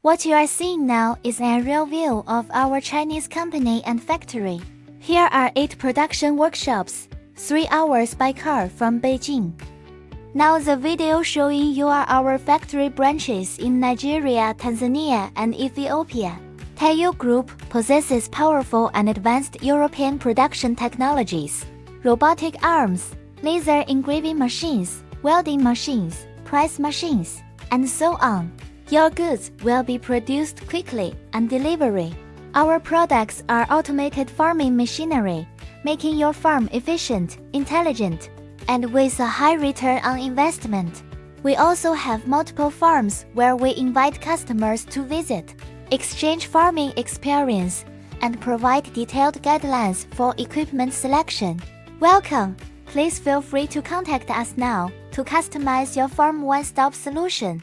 What you are seeing now is an aerial view of our Chinese company and factory. Here are 8 production workshops, 3 hours by car from Beijing. Now the video showing you are our factory branches in Nigeria, Tanzania, and Ethiopia. Taiyu Group possesses powerful and advanced European production technologies, robotic arms, laser engraving machines, welding machines, press machines, and so on. Your goods will be produced quickly and delivery. Our products are automated farming machinery, making your farm efficient, intelligent, and with a high return on investment. We also have multiple farms where we invite customers to visit, exchange farming experience, and provide detailed guidelines for equipment selection. Welcome! Please feel free to contact us now to customize your farm one-stop solution.